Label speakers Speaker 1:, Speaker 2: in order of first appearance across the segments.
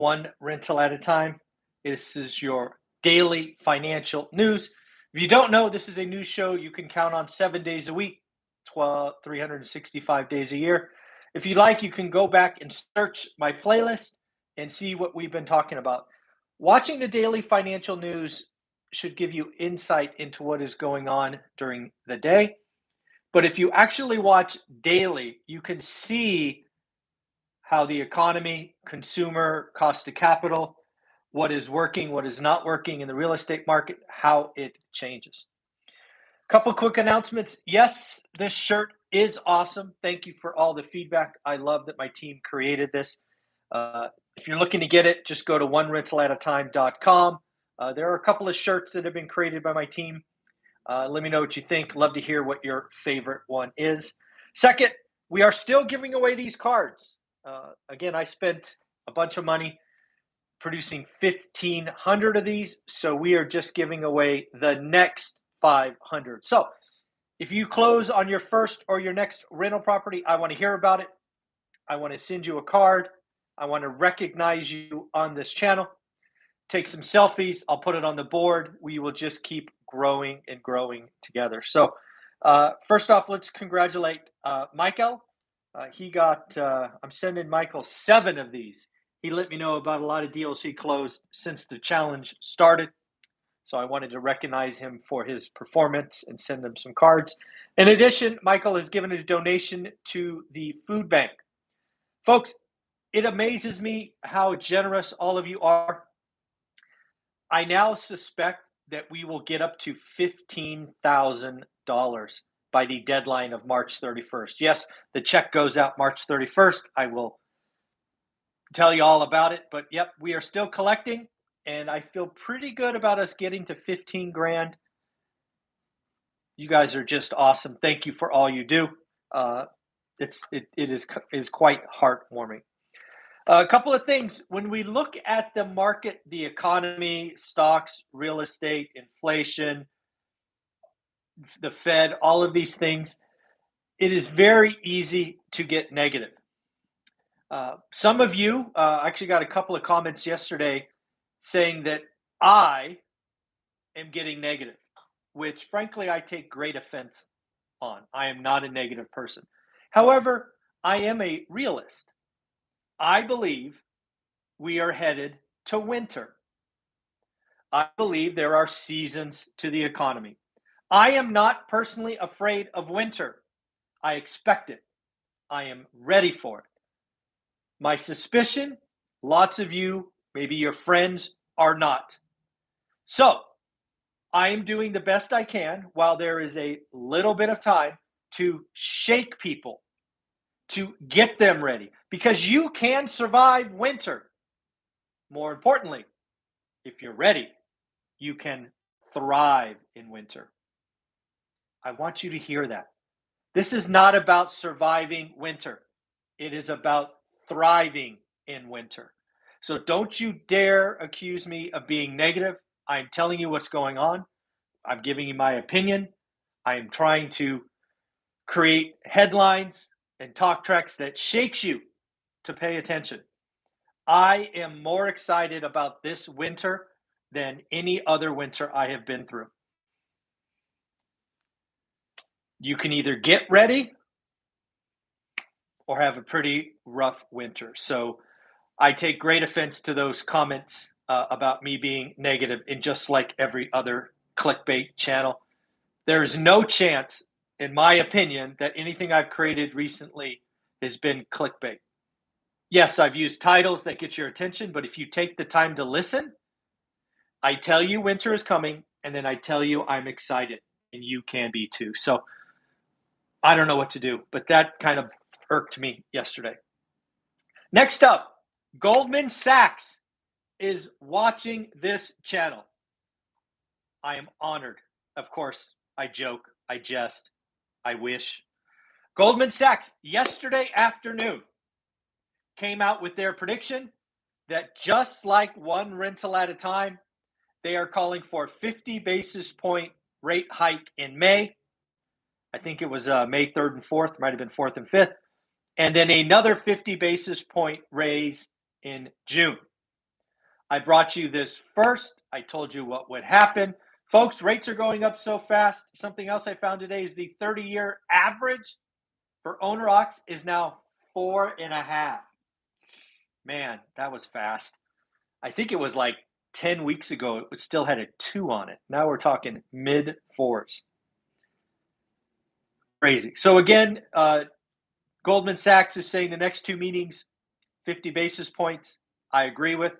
Speaker 1: one rental at a time. This is your daily financial news. If you don't know, this is a news show you can count on 7 days a week, 365 days a year. If you like, you can go back and search my playlist and see what we've been talking about. Watching the daily financial news should give you insight into what is going on during the day. But if you actually watch daily, you can see how the economy, consumer, cost of capital, what is working, what is not working in the real estate market, how it changes. Couple quick announcements. Yes, this shirt is awesome. Thank you for all the feedback. I love that my team created this. If you're looking to get it, just go to onerentalatatime.com. There are a couple of shirts that have been created by my team. Let me know what you think. Love to hear what your favorite one is. Second, we are still giving away these cards. Again, I spent a bunch of money producing 1,500 of these, so we are just giving away the next 500. So if you close on your first or your next rental property, I want to hear about it. I want to send you a card. I want to recognize you on this channel. Take some selfies. I'll put it on the board. We will just keep growing and growing together. So first off, let's congratulate Michael. He got, I'm sending Michael 7 of these. He let me know about a lot of deals he closed since the challenge started. So I wanted to recognize him for his performance and send him some cards. In addition, Michael has given a donation to the food bank. Folks, it amazes me how generous all of you are. I now suspect that we will get up to $15,000 by the deadline of March 31st. Yes, the check goes out March 31st. I will tell you all about it, but yep, we are still collecting, and I feel pretty good about us getting to 15 grand. You guys are just awesome. Thank you for all you do. It is quite heartwarming. A couple of things. When we look at the market, the economy, stocks, real estate, inflation, the Fed, all of these things, it is very easy to get negative. Some of you actually got a couple of comments yesterday saying that I am getting negative, which frankly I take great offense on. I am not a negative person. However, I am a realist. I believe we are headed to winter. I believe there are seasons to the economy. I am not personally afraid of winter. I expect it. I am ready for it. My suspicion, lots of you, maybe your friends, are not. So, I am doing the best I can while there is a little bit of time to shake people, to get them ready, because you can survive winter. More importantly, if you're ready, you can thrive in winter. I want you to hear that. This is not about surviving winter. It is about thriving in winter. So don't you dare accuse me of being negative. I'm telling you what's going on. I'm giving you my opinion. I am trying to create headlines and talk tracks that shakes you to pay attention. I am more excited about this winter than any other winter I have been through. You can either get ready or have a pretty rough winter. So I take great offense to those comments about me being negative, and just like every other clickbait channel, there is no chance, in my opinion, that anything I've created recently has been clickbait. Yes, I've used titles that get your attention, but if you take the time to listen, I tell you winter is coming, and then I tell you I'm excited, and you can be too. So I don't know what to do, but that kind of irked me yesterday. Next up, Goldman Sachs is watching this channel. I am honored. Of course, I joke, I jest, I wish. Goldman Sachs yesterday afternoon came out with their prediction that just like one rental at a time, they are calling for 50 basis point rate hike in May. I think it was May 3rd and 4th, might have been 4th and 5th, and then another 50 basis point raise in June. I brought you this first. I told you what would happen. Folks, rates are going up so fast. Something else I found today is the 30-year average for owner occs is now 4.5. Man, that was fast. I think it was like 10 weeks ago, it was still had a 2 on it. Now we're talking mid 4s. Crazy. So again, Goldman Sachs is saying the next 2 meetings, 50 basis points. I agree with.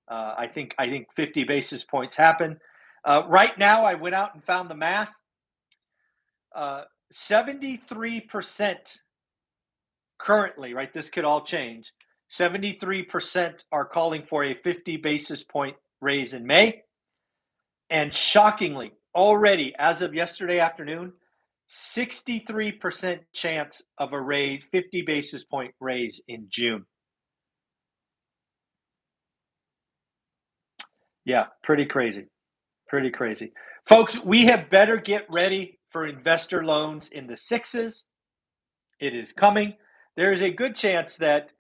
Speaker 1: I think 50 basis points happen. Right now, I went out and found the math. 73% currently, right? This could all change. 73% are calling for a 50 basis point raise in May. And shockingly, already as of yesterday afternoon, 63% chance of a 50 basis point raise in June. Yeah, pretty crazy. Pretty crazy. Folks, we have better get ready for investor loans in the 6s. It is coming. There is a good chance that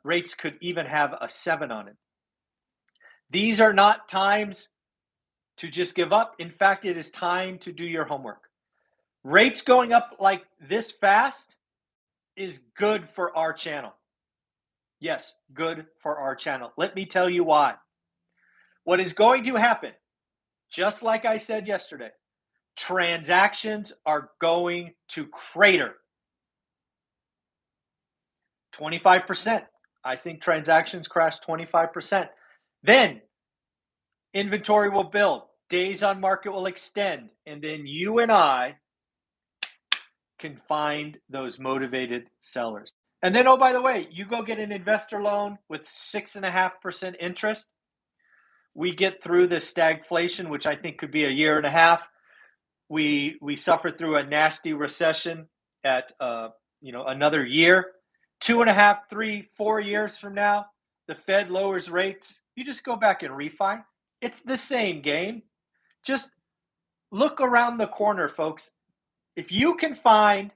Speaker 1: rates could even have a 7 on it. These are not times to just give up. In fact, it is time to do your homework. Rates going up like this fast is good for our channel. Yes, good for our channel. Let me tell you why. What is going to happen, just like I said yesterday, transactions are going to crater. 25%. I think transactions crash 25%. Then inventory will build, days on market will extend, and then you and I can find those motivated sellers. And then, oh, by the way, you go get an investor loan with 6.5% interest. We get through this stagflation, which I think could be a year and a half. We suffer through a nasty recession at another year. 2.5, 3, 4 years from now, the Fed lowers rates. You just go back and refi. It's the same game. Just look around the corner, folks. If you can find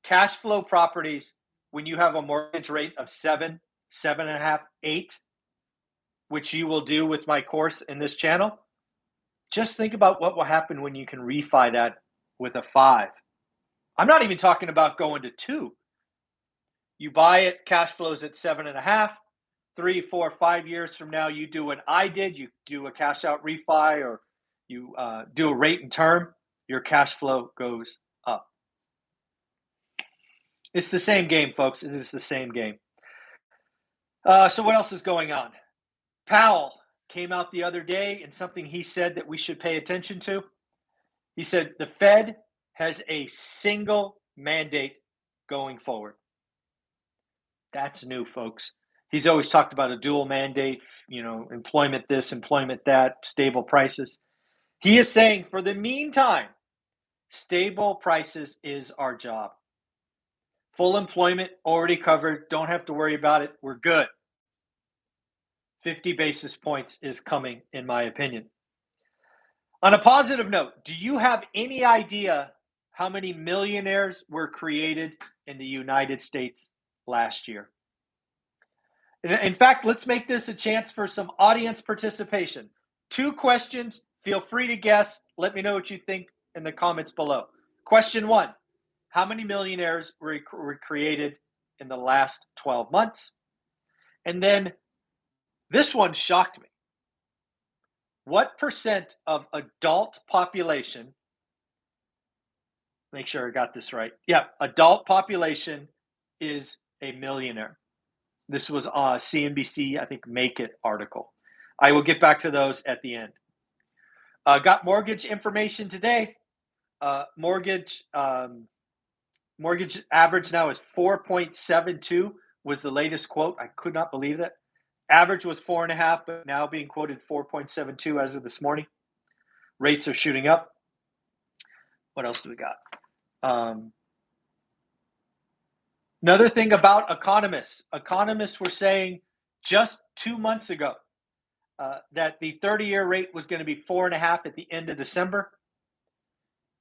Speaker 1: cash flow properties when you have a mortgage rate of 7, 7.5, 8, which you will do with my course in this channel, just think about what will happen when you can refi that with a 5. I'm not even talking about going to 2. You buy it, cash flows at 7.5, 3, 4, 5 years from now, you do what I did. You do a cash out refi, or you do a rate and term, your cash flow goes up. It's the same game, folks. It is the same game. So what else is going on? Powell came out the other day, and something he said that we should pay attention to. He said the Fed has a single mandate going forward. That's new, folks. He's always talked about a dual mandate, employment this, employment that, stable prices. He is saying, for the meantime, stable prices is our job. Full employment already covered. Don't have to worry about it. We're good. 50 basis points is coming, in my opinion. On a positive note, do you have any idea how many millionaires were created in the United States last year? In fact, let's make this a chance for some audience participation. 2 questions. Feel free to guess. Let me know what you think in the comments below. Question 1, how many millionaires were created in the last 12 months? And then this one shocked me. What percent of adult population, make sure I got this right. Yeah, adult population is a millionaire. This was a CNBC, I think, Make It article. I will get back to those at the end. Got mortgage information today. Mortgage average now is 4.72 was the latest quote. I could not believe that. Average was 4.5, but now being quoted 4.72 as of this morning. Rates are shooting up. What else do we got? Another thing about economists. Economists were saying just 2 months ago that the 30-year rate was going to be 4.5 at the end of December.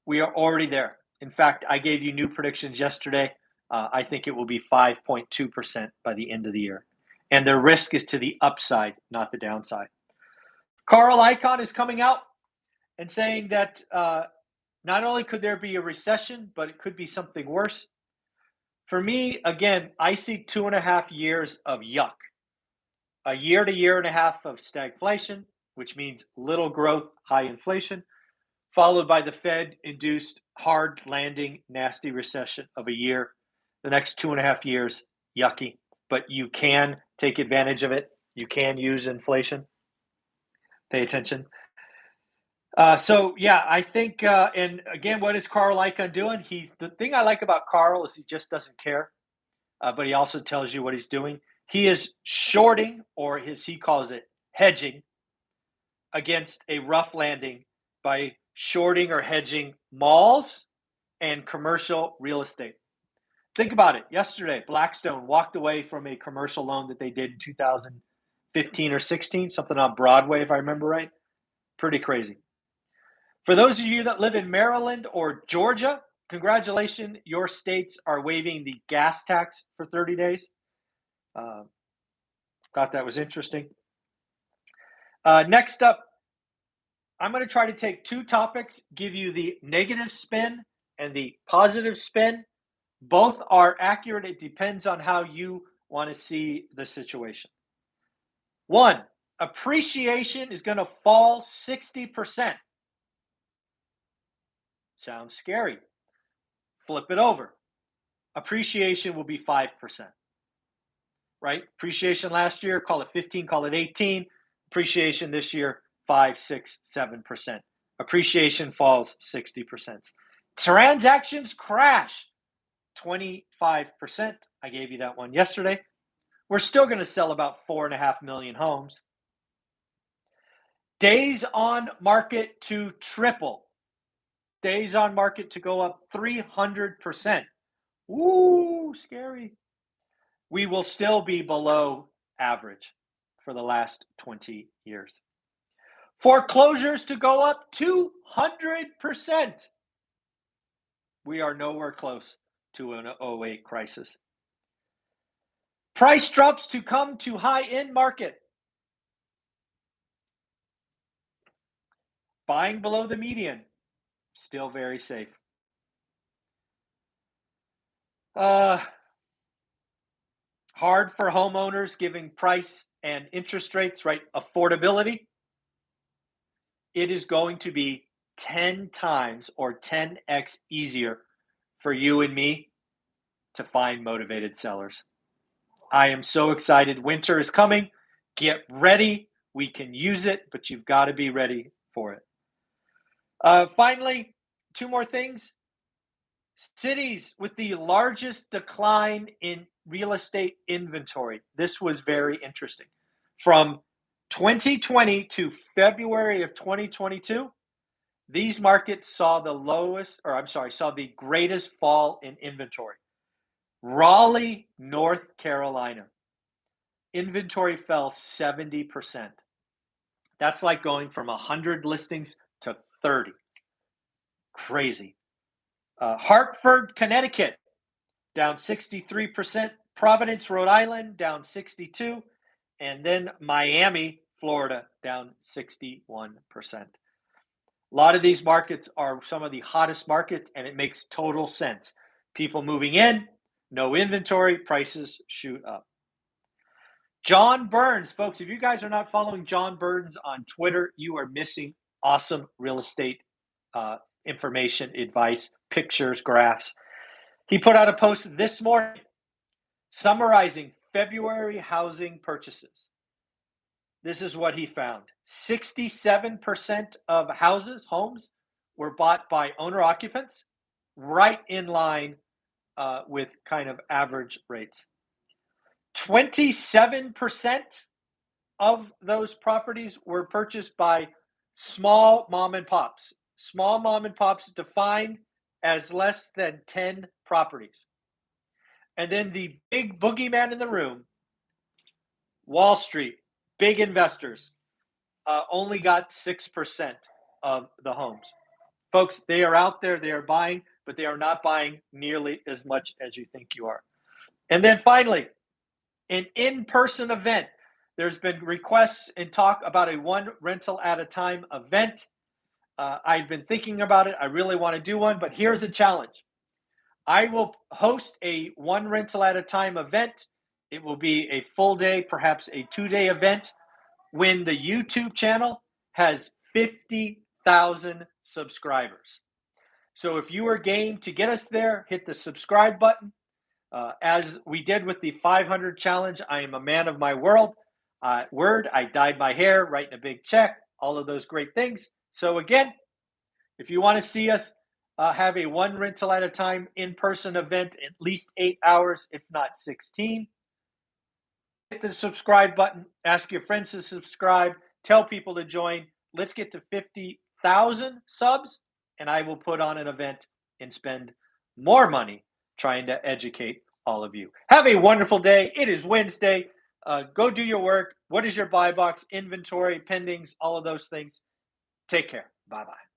Speaker 1: We are already there. In fact, I gave you new predictions yesterday. I think it will be 5.2% by the end of the year. and their risk is to the upside, not the downside. Carl Icahn is coming out and saying that not only could there be a recession, but it could be something worse. For me, again, I see 2.5 years of yuck. A year to year and a half of stagflation, which means little growth, high inflation, followed by the Fed-induced hard landing, nasty recession of a year. The next 2.5 years, yucky. But you can take advantage of it. You can use inflation. Pay attention. I think, and again, what is Carl Icahn doing? The thing I like about Carl is he just doesn't care, but he also tells you what he's doing. He is shorting, or he calls it hedging, against a rough landing by shorting or hedging malls and commercial real estate. Think about it. Yesterday, Blackstone walked away from a commercial loan that they did in 2015 or 16, something on Broadway, if I remember right. Pretty crazy. For those of you that live in Maryland or Georgia, congratulations, your states are waiving the gas tax for 30 days. Thought that was interesting. Next up, I'm going to try to take two topics, give you the negative spin and the positive spin. Both are accurate. It depends on how you want to see the situation. One, appreciation is going to fall 60%. Sounds scary. Flip it over. Appreciation will be 5%. Right? Appreciation last year, call it 15, call it 18. Appreciation this year, 5, 6, 7%. Appreciation falls 60%. Transactions crash 25%. I gave you that one yesterday. We're still going to sell about 4.5 million homes. Days on market to triple. Days on market to go up 300%. Woo, scary. We will still be below average for the last 20 years. Foreclosures to go up 200%. We are nowhere close to an 08 crisis. Price drops to come to high-end market. Buying below the median, still very safe. Hard for homeowners giving price and interest rates, right? Affordability. It is going to be 10 times or 10x easier for you and me to find motivated sellers. I am so excited. Winter is coming. Get ready. We can use it, but you've got to be ready for it. Finally, two more things. Cities with the largest decline in real estate inventory. This was very interesting. From 2020 to February of 2022, these markets saw the greatest fall in inventory. Raleigh, North Carolina. Inventory fell 70%. That's like going from 100 listings to 30. Crazy. Hartford, Connecticut, down 63%. Providence, Rhode Island, down 62%. And then Miami, Florida, down 61%. A lot of these markets are some of the hottest markets, and it makes total sense. People moving in, no inventory, prices shoot up. John Burns, folks, if you guys are not following John Burns on Twitter, you are missing awesome real estate information, advice, pictures, graphs. He put out a post this morning summarizing February housing purchases. This is what he found. 67% of homes were bought by owner occupants, right in line with kind of average rates. 27% of those properties were purchased by small mom and pops. Small mom and pops defined as less than 10 properties. And then the big boogeyman in the room, Wall Street, big investors, only got 6% of the homes. Folks, they are out there, they are buying, but they are not buying nearly as much as you think you are. And then finally, an in-person event. There's been requests and talk about a one rental at a time event. I've been thinking about it. I really want to do one, but here's a challenge. I will host a one rental at a time event. It will be a full day, perhaps a 2-day event when the YouTube channel has 50,000 subscribers. So if you are game to get us there, hit the subscribe button. As we did with the 500 challenge, I am a man of my word. I dyed my hair, writing a big check, all of those great things. So again, if you want to see us have a one rental at a time in-person event, at least 8 hours, if not 16, hit the subscribe button, ask your friends to subscribe, tell people to join. Let's get to 50,000 subs, and I will put on an event and spend more money trying to educate all of you. Have a wonderful day. It is Wednesday. Go do your work. What is your buy box, inventory, pendings, all of those things. Take care. Bye-bye.